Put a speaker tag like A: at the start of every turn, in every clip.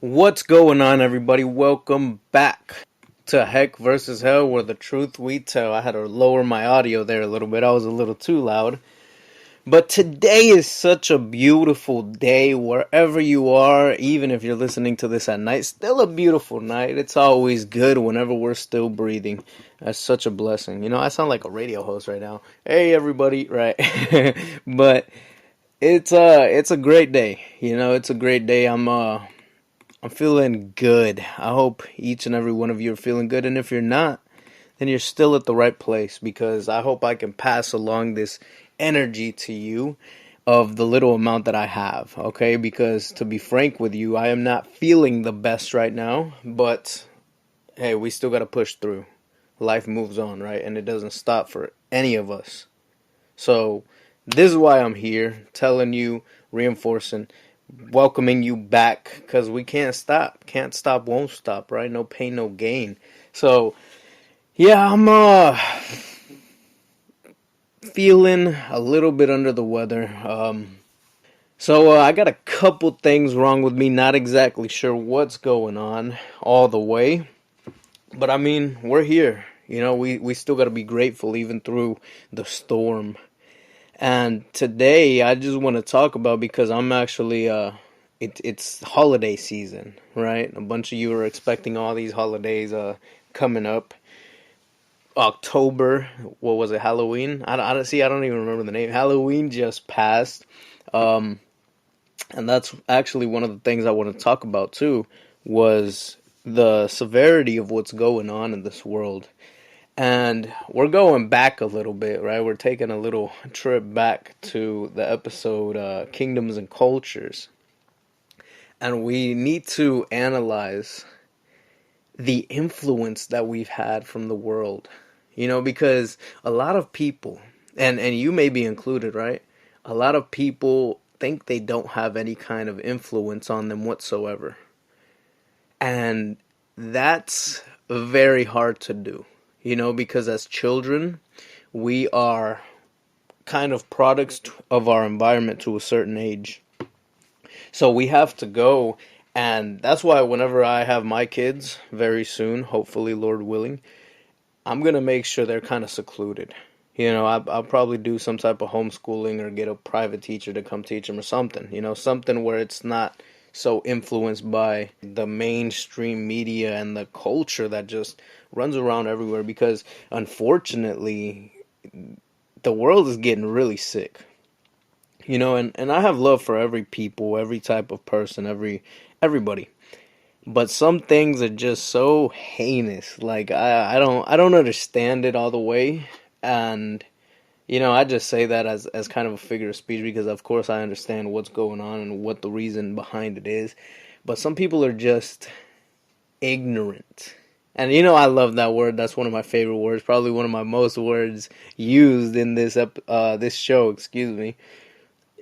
A: What's going on, everybody? Welcome back to Heck versus Hell, where the truth we tell. I had to lower my audio there a little bit. I was a little too loud. But today is such a beautiful day wherever you are, even if you're listening to this at night. Still a beautiful night. It's always good whenever we're still breathing. That's such a blessing. I sound like a radio host right now. Hey, everybody, right? But it's a great day. It's a great day. I'm feeling good. I hope each and every one of you are feeling good. And if you're not, then you're still at the right place, because I hope I can pass along this energy to you of the little amount that I have. Okay? Because to be frank with you, I am not feeling the best right now. But hey, we still got to push through. Life moves on, right? And it doesn't stop for any of us. So this is why I'm here, telling you, reinforcing, welcoming you back, because we can't stop, won't stop, right? No pain, no gain. So yeah, I'm feeling a little bit under the weather. So I got a couple things wrong with me, not exactly sure what's going on all the way, but I mean, we're here. We still got to be grateful even through the storm. And today I just want to talk about, because I'm actually it's holiday season, right? A bunch of you are expecting all these holidays coming up. October, what was it? Halloween? I don't see. I don't even remember the name. Halloween just passed, um, and that's actually one of the things I want to talk about too. Was the severity of what's going on in this world. And we're going back a little bit, right? We're taking a little trip back to the episode Kingdoms and Cultures. And we need to analyze the influence that we've had from the world. Because a lot of people, and you may be included, right? A lot of people think they don't have any kind of influence on them whatsoever. And that's very hard to do. Because as children, we are kind of products of our environment to a certain age. So we have to go, and that's why whenever I have my kids very soon, hopefully, Lord willing, I'm going to make sure they're kind of secluded. I'll probably do some type of homeschooling or get a private teacher to come teach them or something. Something where it's not so influenced by the mainstream media and the culture that just runs around everywhere, because unfortunately the world is getting really sick. And I have love for every people, every type of person, everybody. But some things are just so heinous. Like I don't understand it all the way. And I just say that as kind of a figure of speech, because of course I understand what's going on and what the reason behind it is. But some people are just ignorant. And I love that word. That's one of my favorite words. Probably one of my most words used in this show, excuse me,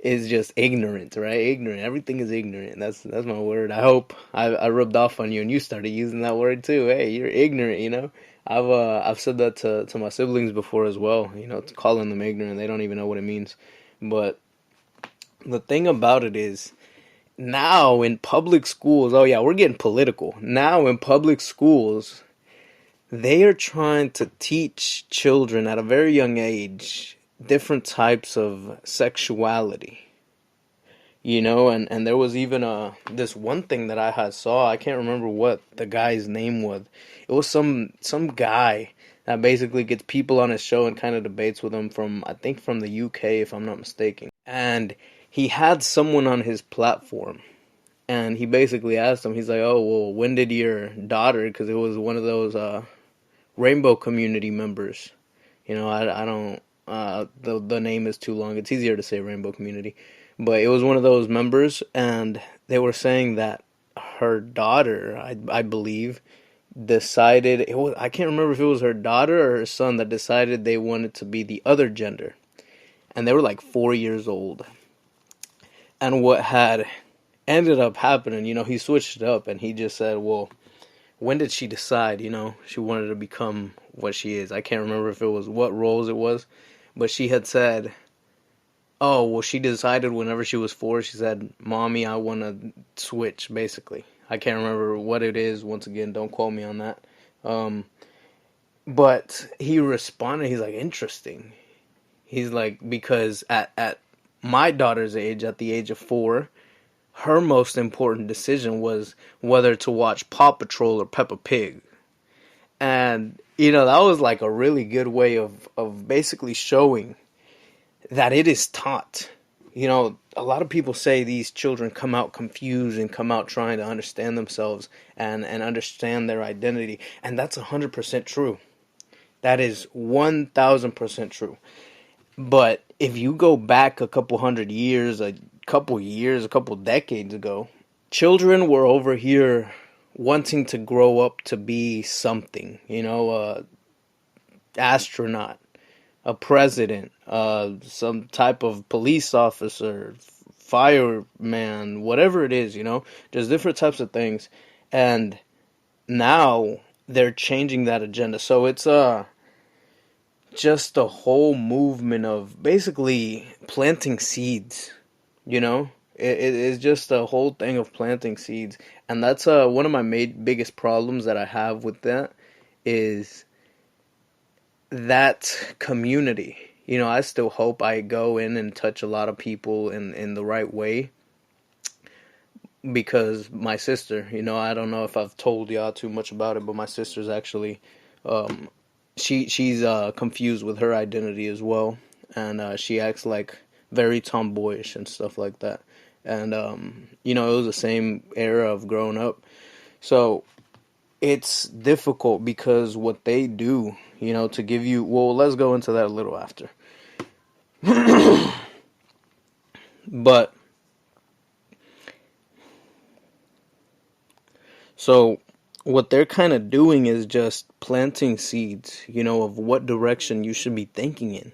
A: is just ignorant, right? Ignorant. Everything is ignorant. That's my word. I hope I rubbed off on you and you started using that word too. Hey, you're ignorant. I've said that to my siblings before as well. Calling them ignorant. They don't even know what it means. But the thing about it is, now in public schools, oh yeah, we're getting political. Now in public schools, they are trying to teach children at a very young age different types of sexuality. And there was even this one thing that I had saw. I can't remember what the guy's name was. It was some guy that basically gets people on his show and kind of debates with them from, I think, from the UK, if I'm not mistaken. And he had someone on his platform, and he basically asked him, he's like, oh, well, when did your daughter, because it was one of those rainbow community members. I don't, the name is too long. It's easier to say rainbow community. But it was one of those members, and they were saying that her daughter, I believe, decided, I can't remember if it was her daughter or her son that decided they wanted to be the other gender. And they were like 4 years old. And what had ended up happening, he switched it up, and he just said, well, when did she decide, she wanted to become what she is? I can't remember if it was what roles it was, but she had said, oh, well, she decided whenever she was 4, she said, Mommy, I want to switch, basically. I can't remember what it is. Once again, don't quote me on that. Um, but he responded. He's like, interesting. He's like, because at my daughter's age, at the age of 4, her most important decision was whether to watch Paw Patrol or Peppa Pig. And, that was like a really good way of basically showing that it is taught. A lot of people say these children come out confused and come out trying to understand themselves and understand their identity. And that's 100% true. That is 1000% true. But if you go back a couple hundred years, a couple decades ago, children were over here wanting to grow up to be something, astronaut, a president, some type of police officer, fireman, whatever it is, there's different types of things. And now they're changing that agenda. So it's just a whole movement of basically planting seeds, you know? It is just a whole thing of planting seeds. And that's one of my biggest problems that I have with that is that community. I still hope I go in and touch a lot of people in the right way, because my sister, I don't know if I've told y'all too much about it, but my sister's actually, um, she's confused with her identity as well, and she acts like very tomboyish and stuff like that. And it was the same era of growing up, so it's difficult because what they do, to give you. Well, let's go into that a little after. But so what they're kind of doing is just planting seeds, of what direction you should be thinking in.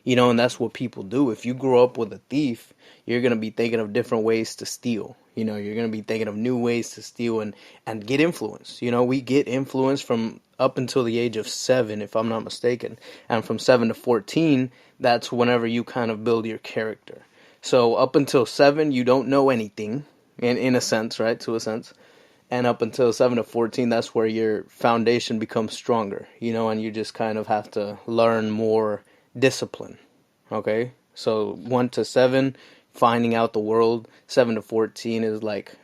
A: And that's what people do. If you grow up with a thief, you're going to be thinking of different ways to steal. You're going to be thinking of new ways to steal and get influence. We get influence from up until the age of 7, if I'm not mistaken. And from 7 to 14, that's whenever you kind of build your character. So up until 7, you don't know anything, in a sense, right? To a sense. And up until 7 to 14, that's where your foundation becomes stronger, and you just kind of have to learn more discipline. Okay? So 1 to 7, finding out the world. 7 to 14 is like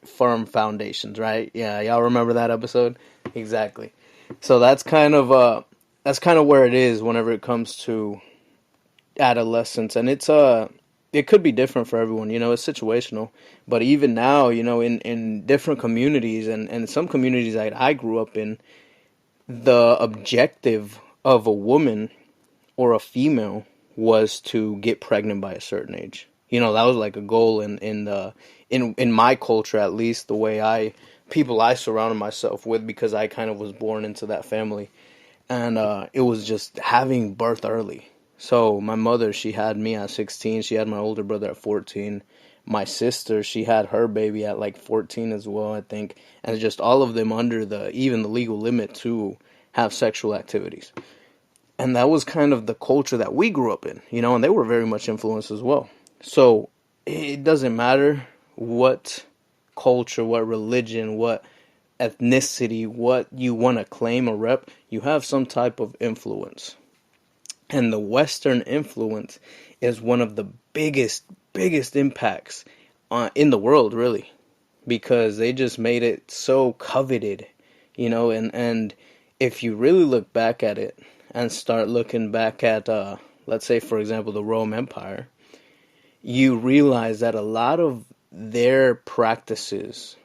A: firm foundations, right? Yeah, y'all remember that episode? Exactly. So that's kind of where it is whenever it comes to adolescence, and it could be different for everyone, it's situational. But even now, in different communities, and some communities that I grew up in, the objective of a woman or a female was to get pregnant by a certain age. That was like a goal in my culture, at least the way people I surrounded myself with, because I kind of was born into that family. And it was just having birth early. So my mother, she had me at 16. She had my older brother at 14. My sister, she had her baby at like 14 as well, I think. And just all of them under even the legal limit to have sexual activities. And that was kind of the culture that we grew up in, and they were very much influenced as well. So it doesn't matter what culture, what religion, what ethnicity, what you want to claim or rep, you have some type of influence. And the Western influence is one of the biggest impacts in the world, really, because they just made it so coveted, and if you really look back at it and start looking back at, let's say, for example, the Roman Empire, you realize that a lot of their practices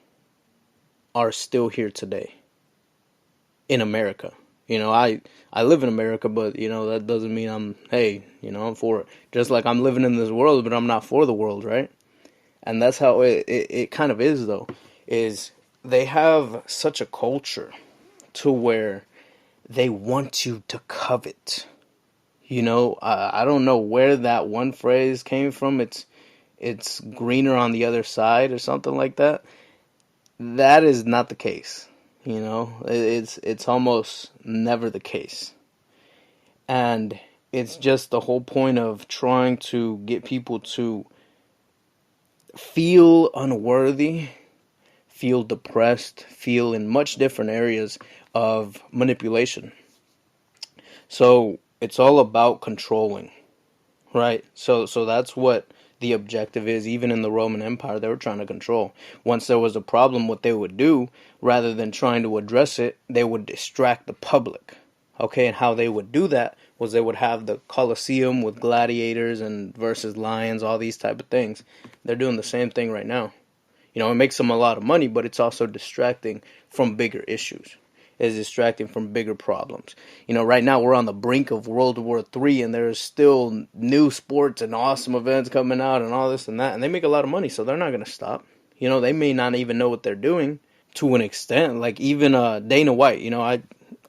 A: are still here today in America. I live in America, but that doesn't mean I'm for it. Just like I'm living in this world, but I'm not for the world, right? And that's how it kind of is, though. Is they have such a culture to where they want you to covet. I don't know where that one phrase came from. It's greener on the other side or something like that. That is not the case. It's almost never the case. And it's just the whole point of trying to get people to feel unworthy, feel depressed, feel in much different areas of manipulation. So it's all about controlling, right? So that's what the objective is. Even in the Roman Empire, they were trying to control. Once there was a problem, what they would do, rather than trying to address it, they would distract the public. Okay, and how they would do that was they would have the Colosseum with gladiators and versus lions, all these type of things. They're doing the same thing right now. It makes them a lot of money, but it's also distracting from bigger issues. It's distracting from bigger problems. Right now we're on the brink of World War III, and there's still new sports and awesome events coming out and all this and that, and they make a lot of money, so they're not going to stop. They may not even know what they're doing to an extent. Like even Dana White.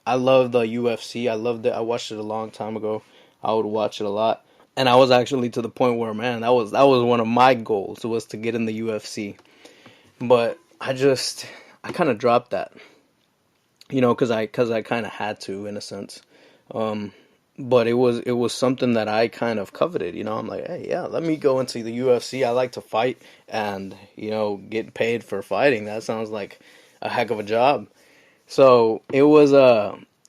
A: I love the UFC. I loved it. I watched it a long time ago. I would watch it a lot, and I was actually to the point where, man, that was one of my goals, was to get in the UFC. But I kind of dropped that, because I kind of had to, in a sense. But it was something that I kind of coveted. I'm like, hey, yeah, let me go into the UFC. I like to fight, and get paid for fighting. That sounds like a heck of a job. So it was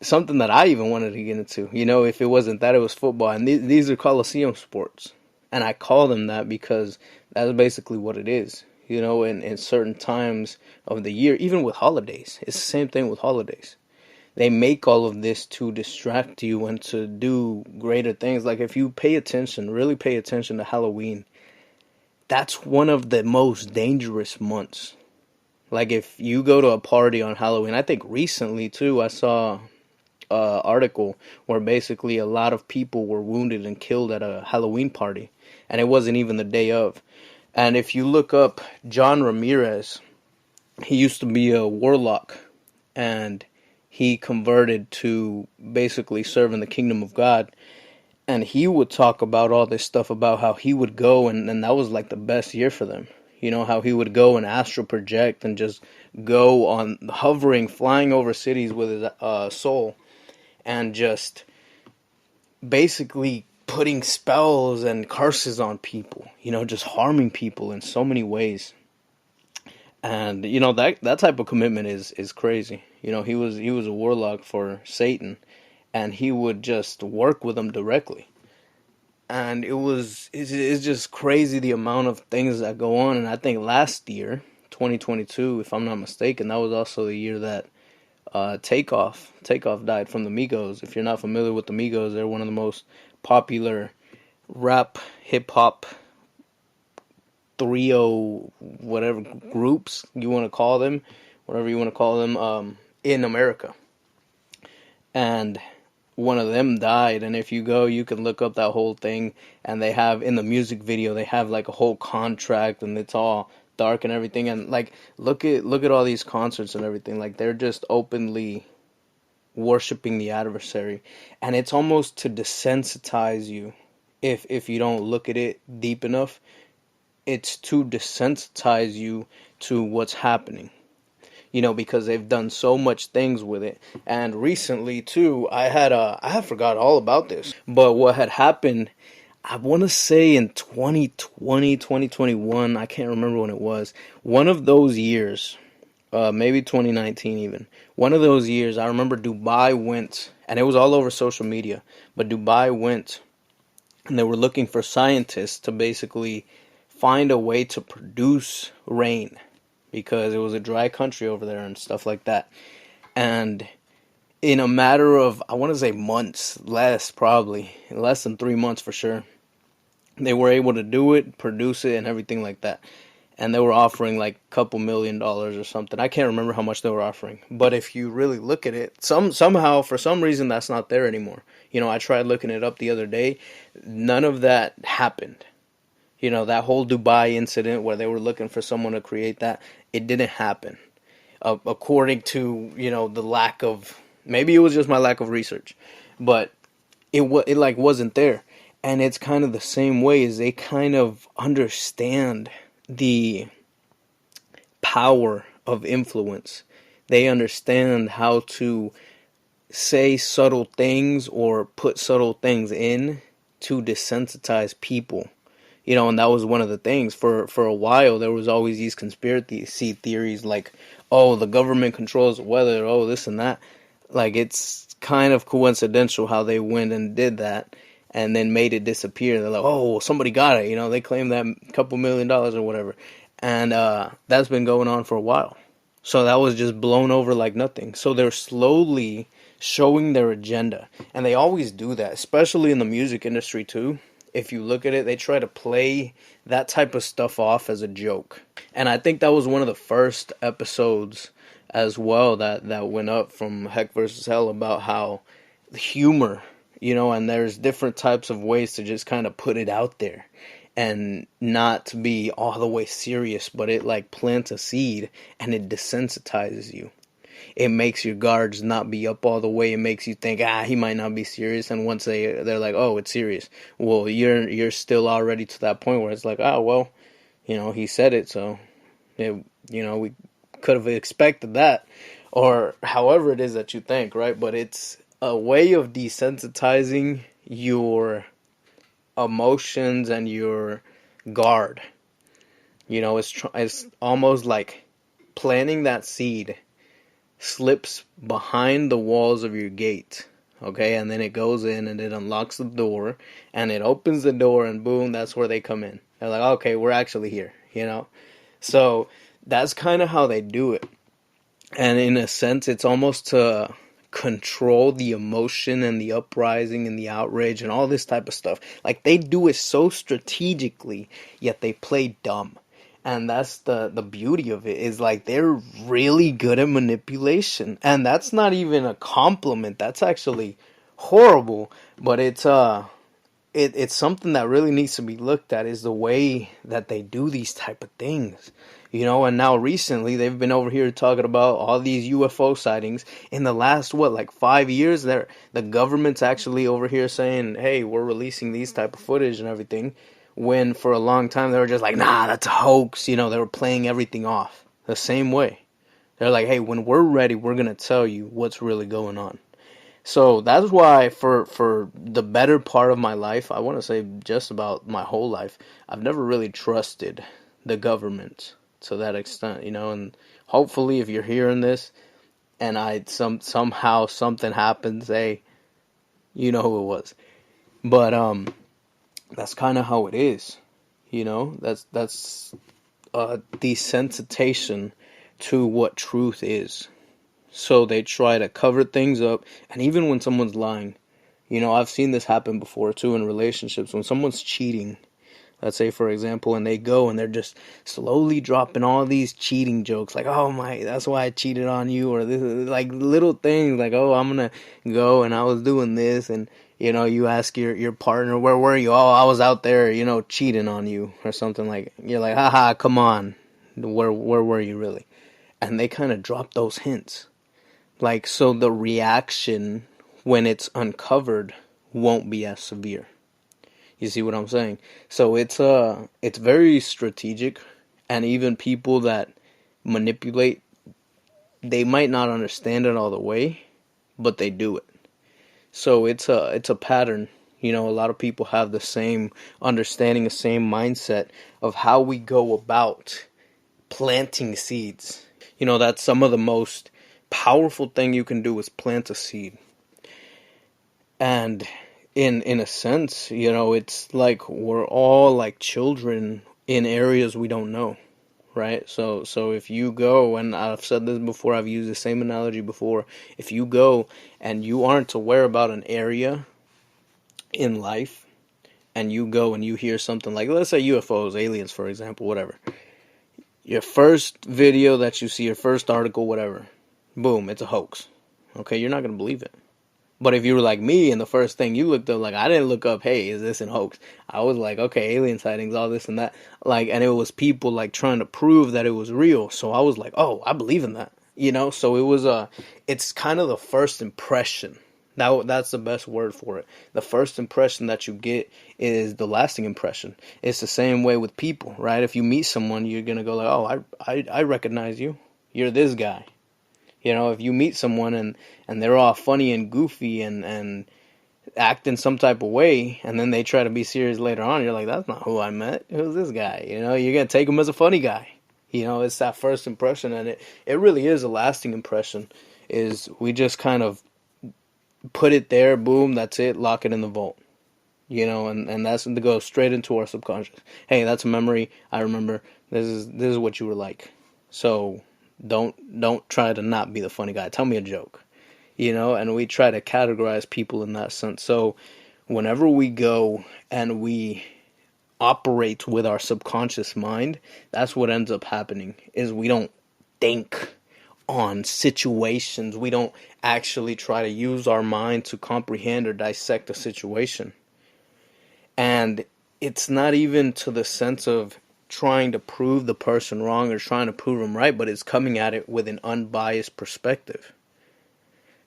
A: something that I even wanted to get into. If it wasn't that, it was football, and these are Coliseum sports, and I call them that because that's basically what it is. In certain times of the year, even with holidays, it's the same thing with holidays. They make all of this to distract you and to do greater things. Like if you pay attention, really pay attention to Halloween, that's one of the most dangerous months. Like if you go to a party on Halloween, I think recently too, I saw an article where basically a lot of people were wounded and killed at a Halloween party, and it wasn't even the day of. And if you look up John Ramirez, he used to be a warlock, and he converted to basically serving the kingdom of God. And he would talk about all this stuff about how he would go, and that was like the best year for them. How he would go and astral project and just go on hovering, flying over cities with his soul, and just basically putting spells and curses on people, just harming people in so many ways. And that type of commitment is crazy. He was a warlock for Satan, and he would just work with them directly. And it's just crazy the amount of things that go on. And I think last year, 2022, if I'm not mistaken, that was also the year that Takeoff died from the Migos. If you're not familiar with the Migos, they're one of the most popular rap hip hop trio, whatever groups you want to call them, whatever you want to call them, in America. And one of them died, and if you go, you can look up that whole thing, and they have, in the music video, they have like a whole contract, and it's all dark and everything, and like, look at all these concerts and everything, like, they're just openly worshiping the adversary, and it's almost to desensitize you. If you don't look at it deep enough, it's to desensitize you to what's happening. Because they've done so much things with it. And recently too, I had forgot all about this. But what had happened, I want to say in 2020, 2021, I can't remember when it was. One of those years, maybe 2019 even. One of those years, I remember Dubai went, and it was all over social media, but Dubai went, and they were looking for scientists to basically find a way to produce rain, because it was a dry country over there and stuff like that. And in a matter of, I want to say months, probably less than 3 months for sure, they were able to do it, produce it, and everything like that. And they were offering like a couple $1,000,000 or something. I can't remember how much they were offering. But if you really look at it, somehow, for some reason, that's not there anymore. I tried looking it up the other day. None of that happened. That whole Dubai incident where they were looking for someone to create that, it didn't happen. According to, the lack of, maybe it was just my lack of research, but it like wasn't there. And it's kind of the same way, as they kind of understand the power of influence. They understand how to say subtle things or put subtle things in to desensitize people. And that was one of the things. For a while, there was always these conspiracy theories like, oh, the government controls the weather, oh, this and that. Like, it's kind of coincidental how they went and did that and then made it disappear. They're like, oh, somebody got it. They claimed that couple $1 million or whatever. And that's been going on for a while. So that was just blown over like nothing. So they're slowly showing their agenda. And they always do that, especially in the music industry too. If you look at it, they try to play that type of stuff off as a joke. And I think that was one of the first episodes as well that went up from Heck versus Hell about how humor, and there's different types of ways to just kind of put it out there and not be all the way serious, but it like plants a seed and it desensitizes you. It makes your guards not be up all the way. It makes you think, he might not be serious. And once they're like, oh, it's serious. Well, you're still already to that point where it's like, well, he said it, so we could have expected that, or however it is that you think, right? But it's a way of desensitizing your emotions and your guard. It's almost like planting that seed slips behind the walls of your gate, okay, and then it goes in and it unlocks the door and it opens the door and boom, that's where they come in. They're like, okay, we're actually here, so that's kind of how they do it. And in a sense, it's almost to control the emotion and the uprising and the outrage and all this type of stuff. Like, they do it so strategically, yet they play dumb. And that's the beauty of it, is like they're really good at manipulation. And that's not even a compliment. That's actually horrible. But it's something that really needs to be looked at, is the way that they do these type of things. And now recently they've been over here talking about all these UFO sightings. In the last, 5 years, the government's actually over here saying, hey, we're releasing these type of footage and everything. When for a long time they were just like, nah, that's a hoax. They were playing everything off the same way. They're like, hey, when we're ready, we're going to tell you what's really going on. So that's why for the better part of my life, I want to say just about my whole life, I've never really trusted the government to that extent, and hopefully if you're hearing this and somehow something happens, hey, you know who it was. But that's kind of how it is, that's desensitization to what truth is. So they try to cover things up, and even when someone's lying, I've seen this happen before too in relationships. When someone's cheating, let's say for example, and they go and they're just slowly dropping all these cheating jokes, like, oh my, that's why I cheated on you, or this, like little things like, oh, I'm gonna go and I was doing this, and you ask your partner, where were you? Oh, I was out there, cheating on you, or something. Like, you're like, haha, come on, where were you really? And they kind of drop those hints. Like, so the reaction when it's uncovered won't be as severe. You see what I'm saying? So it's very strategic, and even people that manipulate, they might not understand it all the way, but they do it. So it's a pattern. A lot of people have the same understanding, the same mindset of how we go about planting seeds. That's some of the most powerful thing you can do, is plant a seed. And in a sense, it's like we're all like children in areas we don't know, right? So if you go, and I've said this before, I've used the same analogy before, if you go and you aren't aware about an area in life, and you go and you hear something like, let's say UFOs, aliens, for example, whatever. Your first video that you see, your first article, whatever, boom, it's a hoax. Okay, you're not going to believe it. But if you were like me and the first thing you looked up, like, I didn't look up, hey, is this a hoax? I was like, okay, alien sightings, all this and that. Like, and it was people like trying to prove that it was real. So I was like, oh, I believe in that. So it was it's kind of the first impression. That's the best word for it. The first impression that you get is the lasting impression. It's the same way with people, right? If you meet someone, you're going to go like, oh, I recognize you. You're this guy. If you meet someone and they're all funny and goofy and act in some type of way, and then they try to be serious later on. You're like, that's not who I met. Who's this guy? You're gonna take him as a funny guy. It's that first impression, and it really is a lasting impression. Is we just kind of put it there, boom, that's it, lock it in the vault. And that's to go straight into our subconscious. Hey, that's a memory. I remember. This is what you were like. So don't try to not be the funny guy. Tell me a joke. And we try to categorize people in that sense. So whenever we go and we operate with our subconscious mind, that's what ends up happening is we don't think on situations. We don't actually try to use our mind to comprehend or dissect a situation. And it's not even to the sense of trying to prove the person wrong or trying to prove them right, but it's coming at it with an unbiased perspective.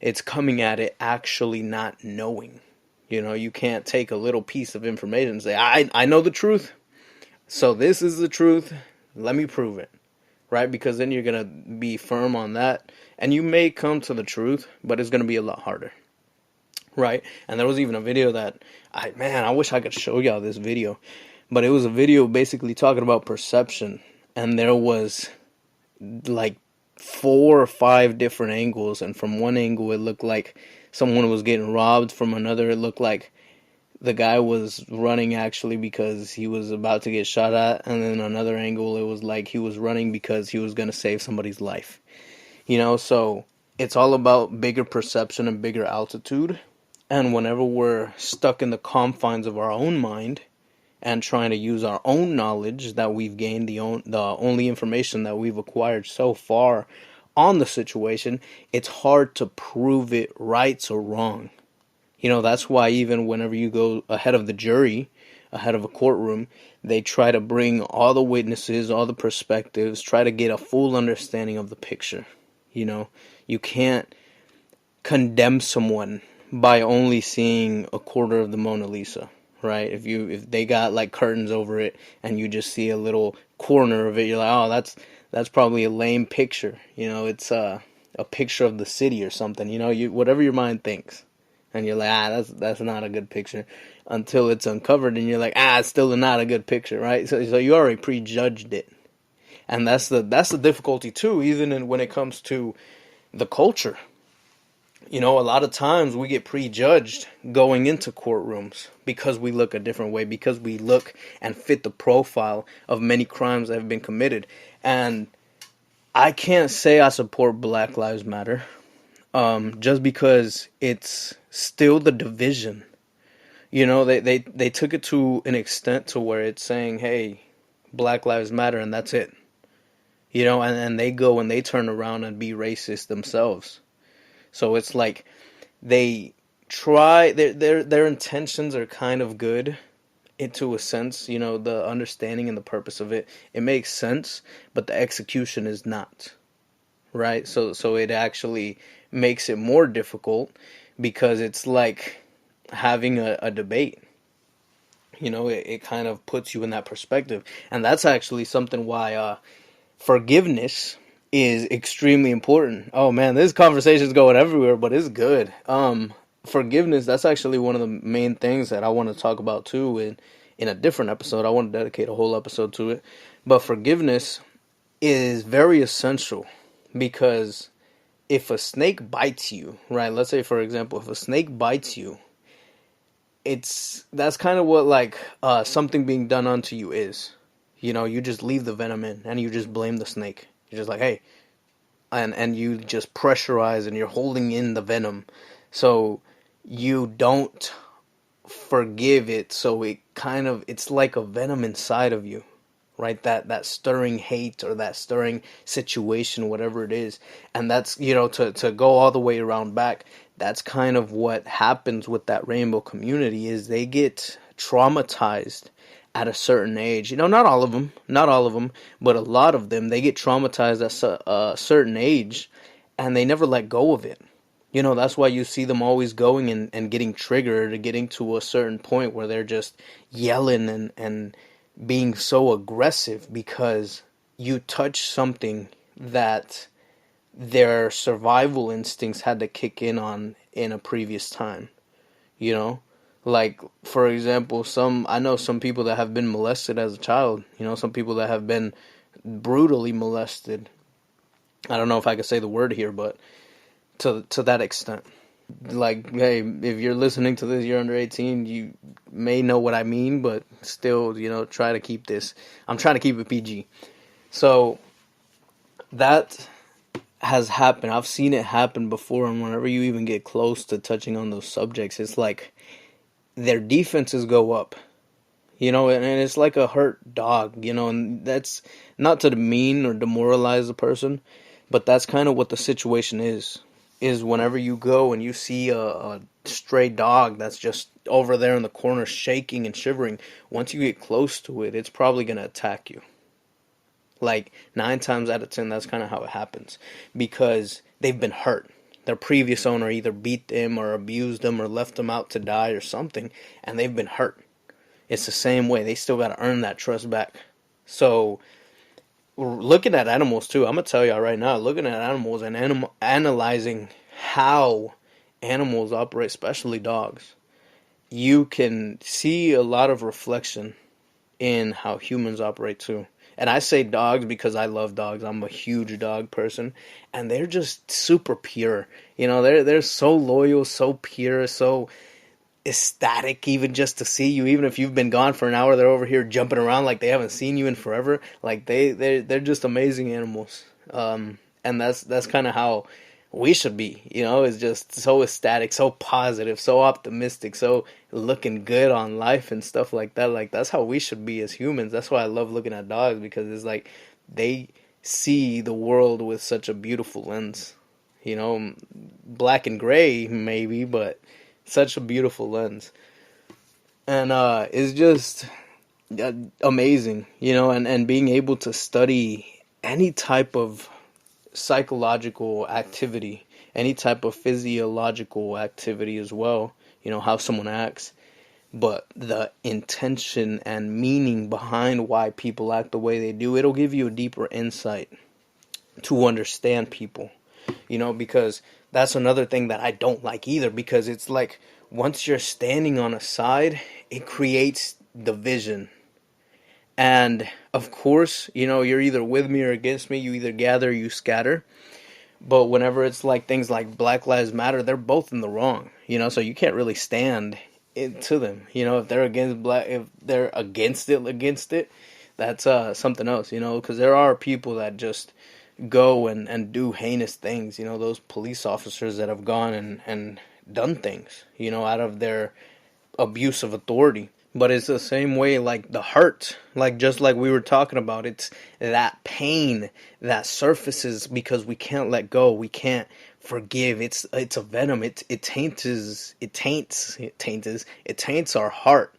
A: It's coming at it actually not knowing. You can't take a little piece of information and say, I know the truth, so this is the truth, let me prove it. Right? Because then you're going to be firm on that, and you may come to the truth, but it's going to be a lot harder. Right? And there was even a video that, I wish I could show y'all this video, but it was a video basically talking about perception, and there was like 4 or 5 different angles, and from one angle it looked like someone was getting robbed, from another it looked like the guy was running actually because he was about to get shot at, and then another angle it was like he was running because he was going to save somebody's life. So it's all about bigger perception and bigger altitude. And whenever we're stuck in the confines of our own mind and trying to use our own knowledge that we've gained, the only information that we've acquired so far on the situation, it's hard to prove it right or wrong. That's why even whenever you go ahead of the jury, ahead of a courtroom, they try to bring all the witnesses, all the perspectives, try to get a full understanding of the picture. You can't condemn someone by only seeing a quarter of the Mona Lisa, right? If they got like curtains over it and you just see a little corner of it, you're like, oh, that's probably a lame picture. It's a picture of the city or something. Whatever your mind thinks. And you're like, that's not a good picture, until it's uncovered, and you're like, it's still not a good picture, right? So you already prejudged it, and that's the difficulty too, even when it comes to the culture. A lot of times we get prejudged going into courtrooms because we look a different way, because we look and fit the profile of many crimes that have been committed. And I can't say I support Black Lives Matter. Just because it's still the division. They took it to an extent to where it's saying, hey, Black Lives Matter, and that's it. And they go and they turn around and be racist themselves. So it's like they try, their intentions are kind of good into a sense, the understanding and the purpose of it makes sense, but the execution is not. Right? So it actually makes it more difficult, because it's like having a debate. It kind of puts you in that perspective. And that's actually something why forgiveness is extremely important. Oh man, this conversation's going everywhere, but it's good. Forgiveness, that's actually one of the main things that I want to talk about too in a different episode. I want to dedicate a whole episode to it. But forgiveness is very essential, because if a snake bites you, right? Let's say, for example, if a snake bites you, that's kind of what like something being done unto you is. You just leave the venom in and you just blame the snake. You're just like, hey, and you just pressurize and you're holding in the venom, so you don't forgive it. So it's like a venom inside of you. Right, that stirring hate or that stirring situation, whatever it is. And that's, to go all the way around back, that's kind of what happens with that rainbow community, is they get traumatized at a certain age. Not all of them, but a lot of them, they get traumatized at a certain age, and they never let go of it. That's why you see them always going and getting triggered, getting to a certain point where they're just yelling and being so aggressive, because you touch something that their survival instincts had to kick in on in a previous time. you know? Like, for example, I know some people that have been molested as a child, some people that have been brutally molested. I don't know if I could say the word here, but to that extent. Like, hey, if you're listening to this, you're under 18, you may know what I mean, but still, try to keep this. I'm trying to keep it PG. So that has happened. I've seen it happen before, and whenever you even get close to touching on those subjects, it's like their defenses go up. And it's like a hurt dog, and that's not to demean or demoralize a person, but that's kind of what the situation is whenever you go and you see a stray dog that's just over there in the corner shaking and shivering, once you get close to it, it's probably going to attack you. Like 9 times out of 10, that's kind of how it happens, because they've been hurt. Their previous owner either beat them or abused them or left them out to die or something, and they've been hurt. It's the same way. They still got to earn that trust back. So, looking at animals too, I'm gonna tell y'all right now. Looking at animals and analyzing how animals operate, especially dogs, you can see a lot of reflection in how humans operate too. And I say dogs because I love dogs. I'm a huge dog person, and they're just super pure. They're so loyal, so pure, so ecstatic even just to see you. Even if you've been gone for an hour, they're over here jumping around like they haven't seen you in forever. Like they're just amazing animals. And that's kind of how we should be. It's just so ecstatic, so positive, so optimistic, so looking good on life and stuff like that. Like that's how we should be as humans. That's why I love looking at dogs, because it's like they see the world with such a beautiful lens. Black and gray maybe, but such a beautiful lens. And it's just amazing, and being able to study any type of psychological activity, any type of physiological activity as well, how someone acts, but the intention and meaning behind why people act the way they do, it'll give you a deeper insight to understand people, because that's another thing that I don't like either, because it's like once you're standing on a side, it creates division. And of course, you're either with me or against me. You either gather or you scatter. But whenever it's like things like Black Lives Matter, they're both in the wrong, so you can't really stand to them. If they're if they're against it, that's something else, because there are people that just go and do heinous things, those police officers that have gone and done things, out of their abuse of authority. But it's the same way, like the hurt, like just like we were talking about, it's that pain that surfaces because we can't let go, we can't forgive. It's a venom. It taints our heart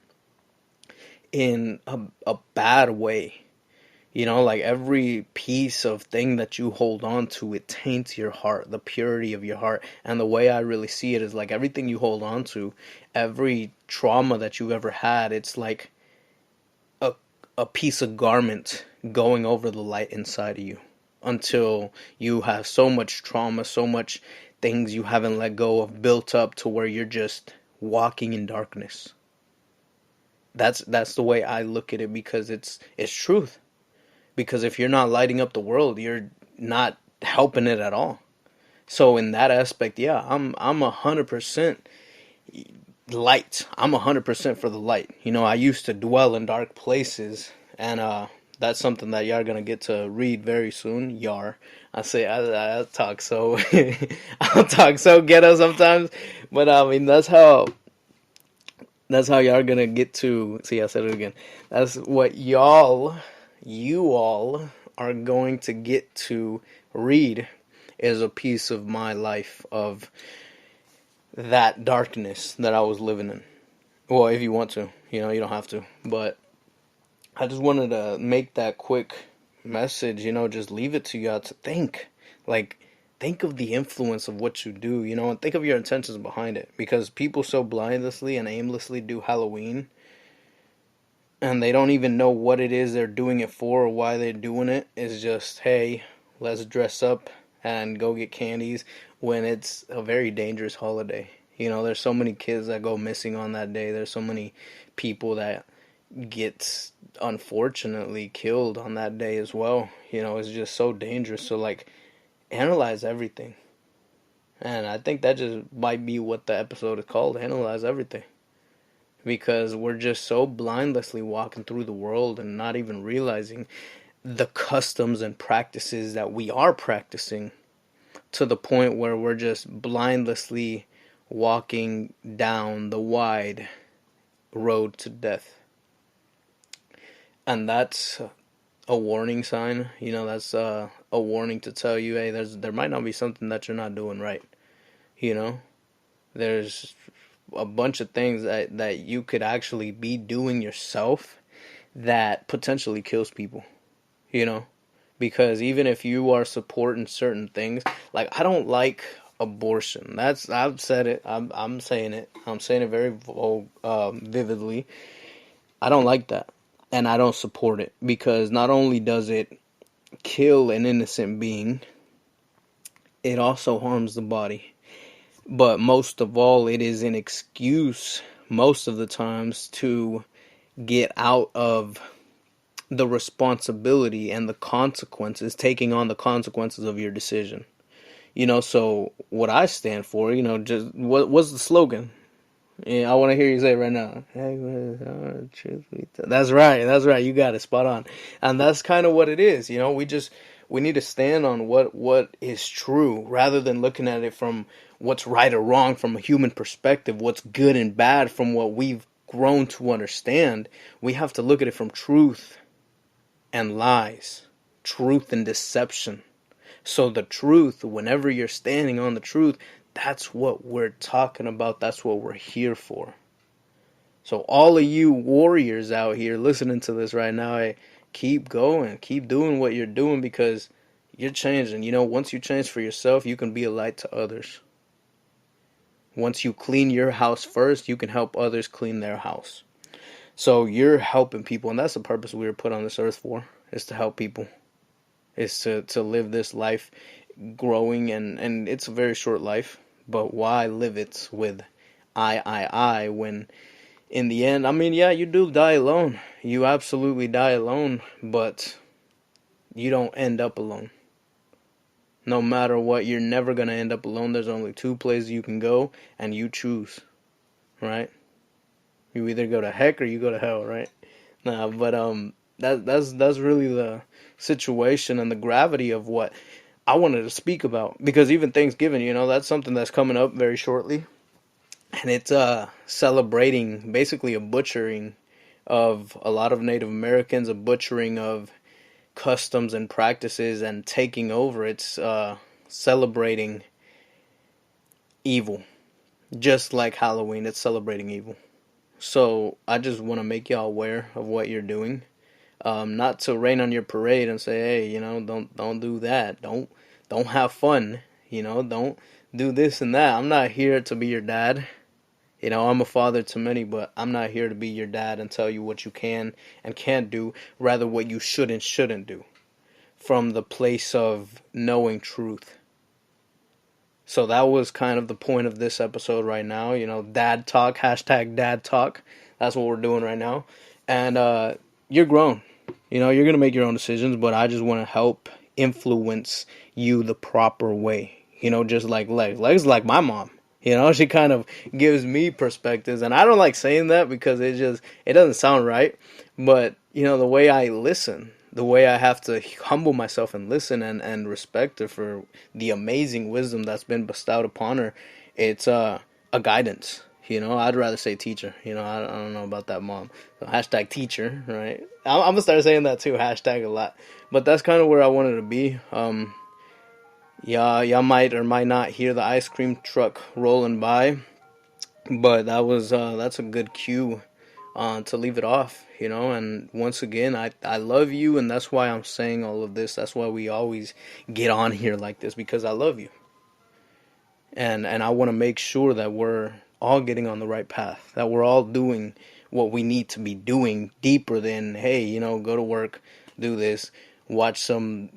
A: in a bad way. Like every piece of thing that you hold on to, it taints your heart, the purity of your heart. And the way I really see it is like everything you hold on to, every trauma that you've ever had, it's like a, a piece of garment going over the light inside of you until you have so much trauma, so much things you haven't let go of built up to where you're just walking in darkness. That's the way I look at it, because it's truth. Because if you're not lighting up the world, you're not helping it at all. So in that aspect, yeah, I'm 100% light. I'm 100% for the light. I used to dwell in dark places, and that's something that y'all gonna get to read very soon. Yar, I talk so I'll talk so ghetto sometimes, but I mean that's how y'all gonna get to see. I said it again. That's what you all are going to get to read, is a piece of my life, of that darkness that I was living in. Well, if you want to, you don't have to. But I just wanted to make that quick message, just leave it to y'all to think. Like, think of the influence of what you do, and think of your intentions behind it. Because people so blindlessly and aimlessly do Halloween, and they don't even know what it is they're doing it for or why they're doing it. It's just, hey, let's dress up and go get candies, when it's a very dangerous holiday. There's so many kids that go missing on that day. There's so many people that get unfortunately killed on that day as well. It's just so dangerous. So like, analyze everything. And I think that just might be what the episode is called, Analyze Everything. Because we're just so blindlessly walking through the world and not even realizing the customs and practices that we are practicing, to the point where we're just blindlessly walking down the wide road to death. And that's a warning sign. That's a warning to tell you, hey, there might not be something that you're not doing right. There's a bunch of things that you could actually be doing yourself that potentially kills people. you know because even if you are supporting certain things, like, I don't like abortion. I've said it. I'm saying it. I'm saying it very vividly. I don't like that, and I don't support it, because not only does it kill an innocent being, it also harms the body. But most of all, it is an excuse most of the times to get out of the responsibility and the consequences, taking on the consequences of your decision. So what I stand for, just what's the slogan? Yeah, I want to hear you say it right now. Hey, truth be told. That's right. That's right. You got it spot on. And that's kind of what it is. We need to stand on what is true, rather than looking at it from what's right or wrong from a human perspective, what's good and bad from what we've grown to understand. We have to look at it from truth and lies, truth and deception. So the truth, whenever you're standing on the truth, that's what we're talking about. That's what we're here for. So all of you warriors out here listening to this right now, hey, keep going, keep doing what you're doing, because you're changing. Once you change for yourself, you can be a light to others. Once you clean your house first, you can help others clean their house. So you're helping people, and that's the purpose we were put on this earth for, is to help people. Is to live this life growing, and it's a very short life, but why live it with I, when in the end, I mean, yeah, you do die alone. You absolutely die alone, but you don't end up alone. No matter what, you're never going to end up alone. There's only two places you can go, and you choose, right? You either go to heck or you go to hell, right? Nah, but that's really the situation and the gravity of what I wanted to speak about, because even Thanksgiving, that's something that's coming up very shortly, and it's celebrating basically a butchering of a lot of Native Americans, a butchering of customs and practices, and taking over. It's celebrating evil, just like Halloween. It's celebrating evil. So I just want to make y'all aware of what you're doing. Not to rain on your parade and say, hey, don't do that. Don't have fun. Don't do this and that. I'm not here to be your dad. I'm a father to many, but I'm not here to be your dad and tell you what you can and can't do, rather what you should and shouldn't do, from the place of knowing truth. So that was kind of the point of this episode right now. Dad talk, hashtag dad talk. That's what we're doing right now. And you're grown. You're going to make your own decisions, but I just want to help influence you the proper way. Just like Legs. Legs is like my mom. She kind of gives me perspectives, and I don't like saying that because it doesn't sound right. But, the way I listen, the way I have to humble myself and listen and respect her for the amazing wisdom that's been bestowed upon her, it's a guidance. I'd rather say teacher. I don't know about that, mom. So hashtag teacher, right? I'm going to start saying that too, hashtag a lot. But that's kind of where I wanted to be. Y'all might or might not hear the ice cream truck rolling by, but that's a good cue to leave it off, and once again, I love you, and that's why I'm saying all of this. That's why we always get on here like this, because I love you. And I want to make sure that we're all getting on the right path, that we're all doing what we need to be doing, deeper than, hey, go to work, do this, watch some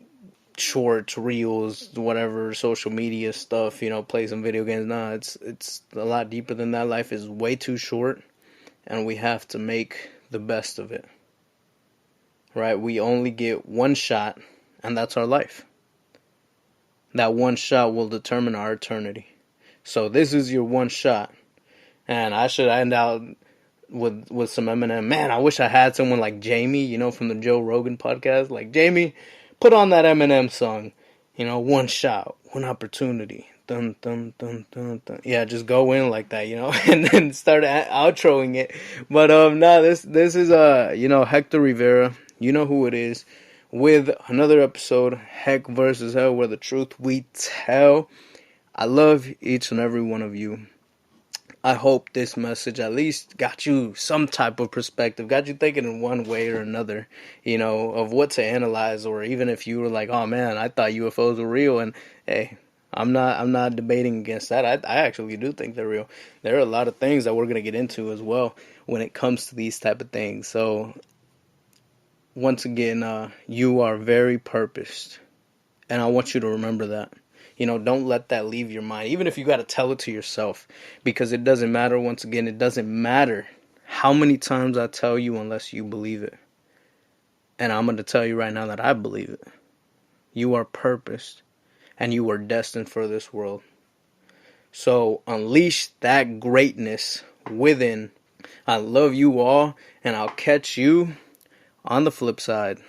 A: shorts, reels, whatever, social media stuff, play some video games. Nah, it's a lot deeper than that. Life is way too short, and we have to make the best of it. Right? We only get one shot, and that's our life. That one shot will determine our eternity. So this is your one shot. And I should end out with some Eminem. Man, I wish I had someone like Jamie, from the Joe Rogan podcast. Like, Jamie, put on that Eminem song. One shot, one opportunity. Dun, dun, dun, dun, dun. Yeah, just go in like that, and then start outroing it. But no, this is Hector Rivera. You know who it is. With another episode, Heck versus Hell, where the truth we tell. I love each and every one of you. I hope this message at least got you some type of perspective, got you thinking in one way or another, of what to analyze, or even if you were like, oh man, I thought UFOs were real, and hey, I'm not debating against that. I actually do think they're real. There are a lot of things that we're going to get into as well when it comes to these type of things. So once again, you are very purposed, and I want you to remember that. Don't let that leave your mind, even if you got to tell it to yourself, because it doesn't matter. Once again, it doesn't matter how many times I tell you unless you believe it. And I'm going to tell you right now that I believe it. You are purposed, and you are destined for this world. So unleash that greatness within. I love you all, and I'll catch you on the flip side.